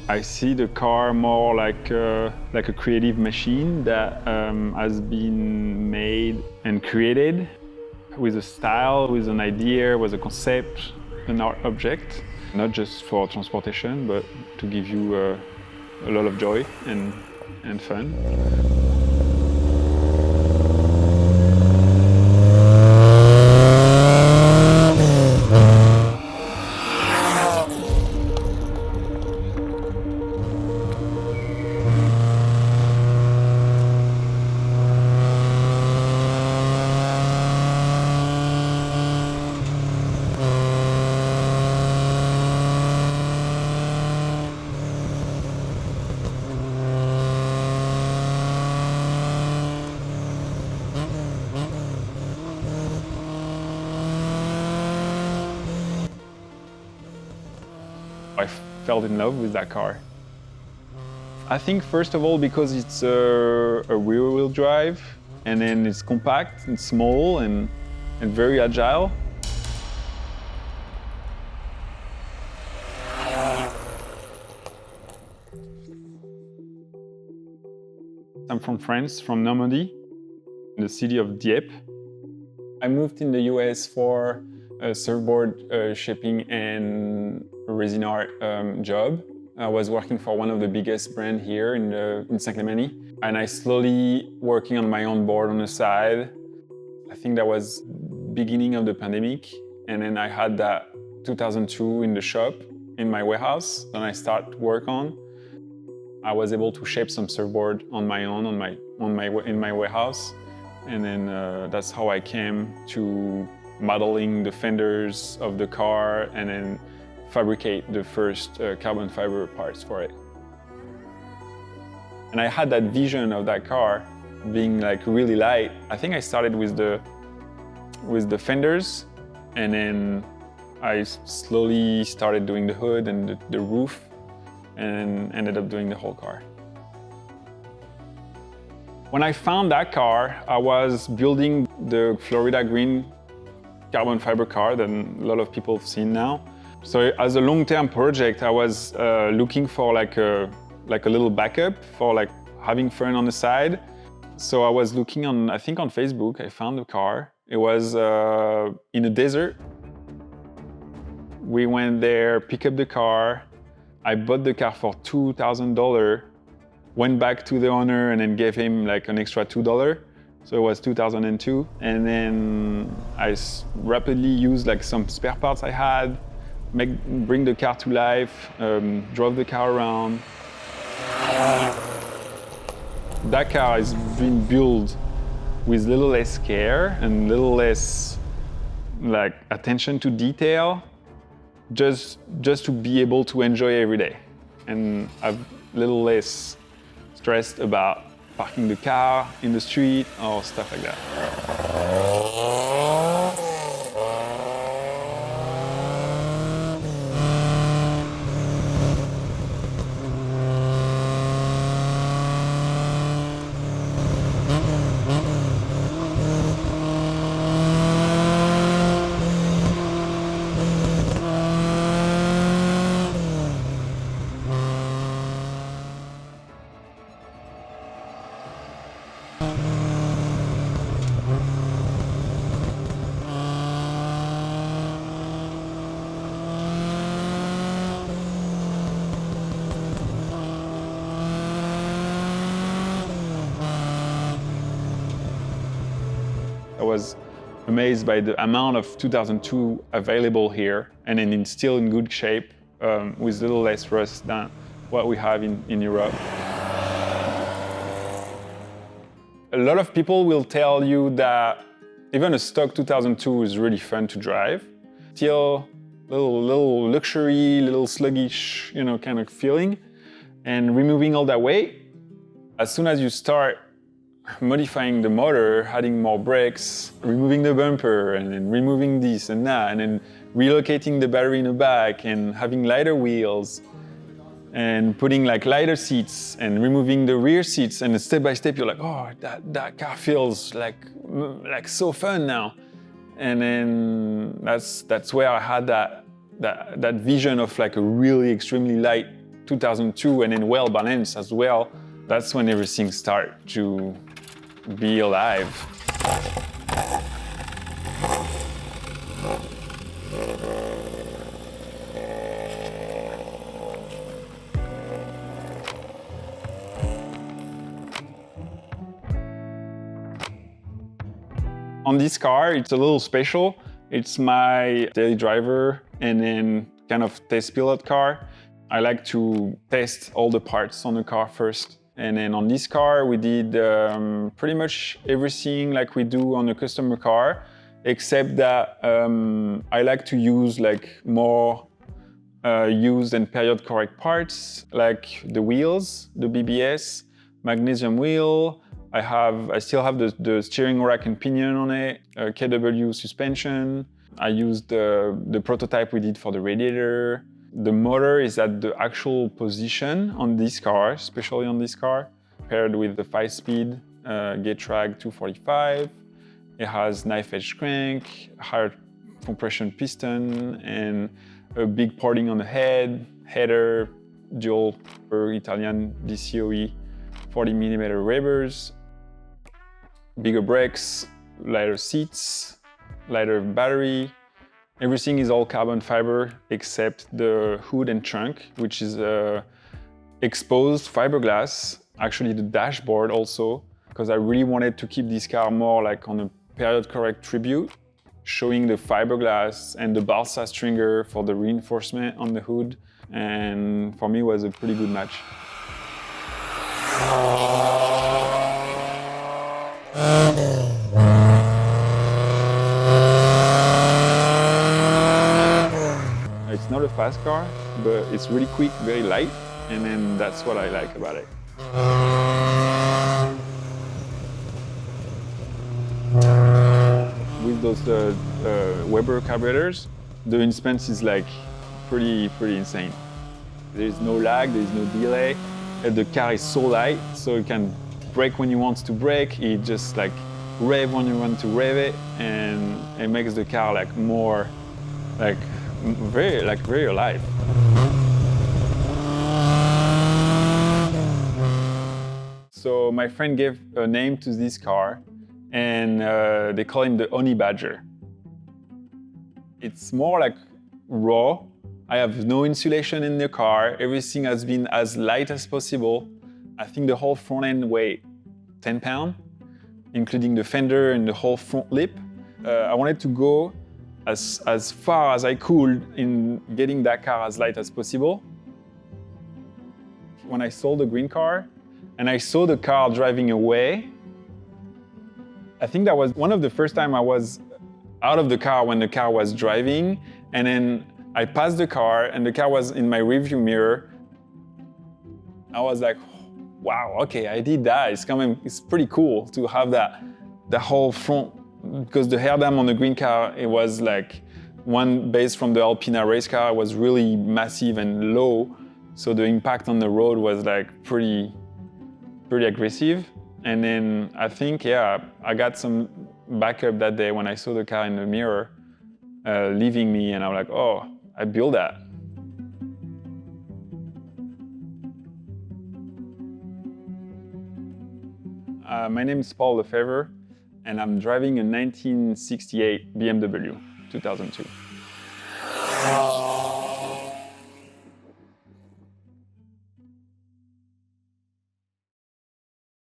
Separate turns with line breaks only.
I see the car more like a creative machine that has been made and created with a style, with an idea, with a concept, an art object, not just for transportation, but to give you a lot of joy and fun. I fell in love with that car. I think first of all because it's a rear-wheel drive, and then it's compact and small and very agile. I'm from France, from Normandy, in the city of Dieppe. I moved in the US for a surfboard shipping and resin art job. I was working for one of the biggest brands here in Saint-Clément, and I slowly working on my own board on the side. I think that was beginning of the pandemic, and then I had that 2002 in the shop in my warehouse, and I start work on. I was able to shape some surfboard on my own in my warehouse, and then that's how I came to modeling the fenders of the car and then fabricate the first carbon fiber parts for it. And I had that vision of that car being like really light. I think I started with the fenders, and then I slowly started doing the hood and the roof, and ended up doing the whole car. When I found that car, I was building the Florida Green carbon fiber car that a lot of people have seen now. So as a long-term project, I was looking for like a little backup for like having fun on the side. So I was looking on, I think on Facebook, I found the car. It was in a desert. We went there, picked up the car. I bought the car for $2,000, went back to the owner and then gave him like an extra $2. So it was 2002. And then I rapidly used like some spare parts I had, bring the car to life, drove the car around. That car is being built with a little less care and a little less like attention to detail, just to be able to enjoy every day and have a little less stressed about parking the car in the street or stuff like that. I was amazed by the amount of 2002 available here, and then it's still in good shape with a little less rust than what we have in Europe. A lot of people will tell you that even a stock 2002 is really fun to drive. Still little luxury, little sluggish, kind of feeling. And removing all that weight, as soon as you start modifying the motor, adding more brakes, removing the bumper, and then removing this and that, and then relocating the battery in the back, and having lighter wheels, and putting like lighter seats, and removing the rear seats, and step by step you're like, oh, that car feels like so fun now. And then that's where I had that vision of like a really extremely light 2002 and then well balanced as well, that's when everything started to be alive. On this car, it's a little special. It's my daily driver and then kind of test pilot car. I like to test all the parts on the car first. And then on this car, we did pretty much everything like we do on a customer car, except that I like to use like more used and period correct parts, like the wheels, the BBS, magnesium wheel. I still have the steering rack and pinion on it, KW suspension. I used the prototype we did for the radiator. The motor is at the actual position on this car, especially on this car, paired with the 5-speed gate track 245. It has knife edge crank, higher compression piston, and a big porting on the header, dual Italian DCOE 40mm rubbers, bigger brakes, lighter seats, lighter battery. Everything is all carbon fiber except the hood and trunk, which is exposed fiberglass. Actually the dashboard also, because I really wanted to keep this car more like on a period correct tribute, showing the fiberglass and the balsa stringer for the reinforcement on the hood. And for me it was a pretty good match. It's not a fast car, but it's really quick, very light, and then that's what I like about it. With those Weber carburetors, the response is like pretty insane. There is no lag, there is no delay. The car is so light, so you can brake when you want to brake. It just like rev when you want to rev it, and it makes the car like more like very alive. So my friend gave a name to this car, and they call him the Oni Badger. It's more like raw. I have no insulation in the car. Everything has been as light as possible. I think the whole front end weighed 10 pounds, including the fender and the whole front lip. I wanted to go as far as I could in getting that car as light as possible. When I sold the green car and I saw the car driving away, I think that was one of the first time I was out of the car when the car was driving, and then I passed the car and the car was in my rearview mirror. I was like, wow, okay, I did that. It's pretty cool to have the whole front, because the hair dam on the green car, it was like one based from the Alpina race car, was really massive and low. So the impact on the road was like pretty aggressive. And then I think, yeah, I got some backup that day when I saw the car in the mirror leaving me, and I'm like, oh, I built that. My name is Paul Lefevre, and I'm driving a 1968 BMW 2002.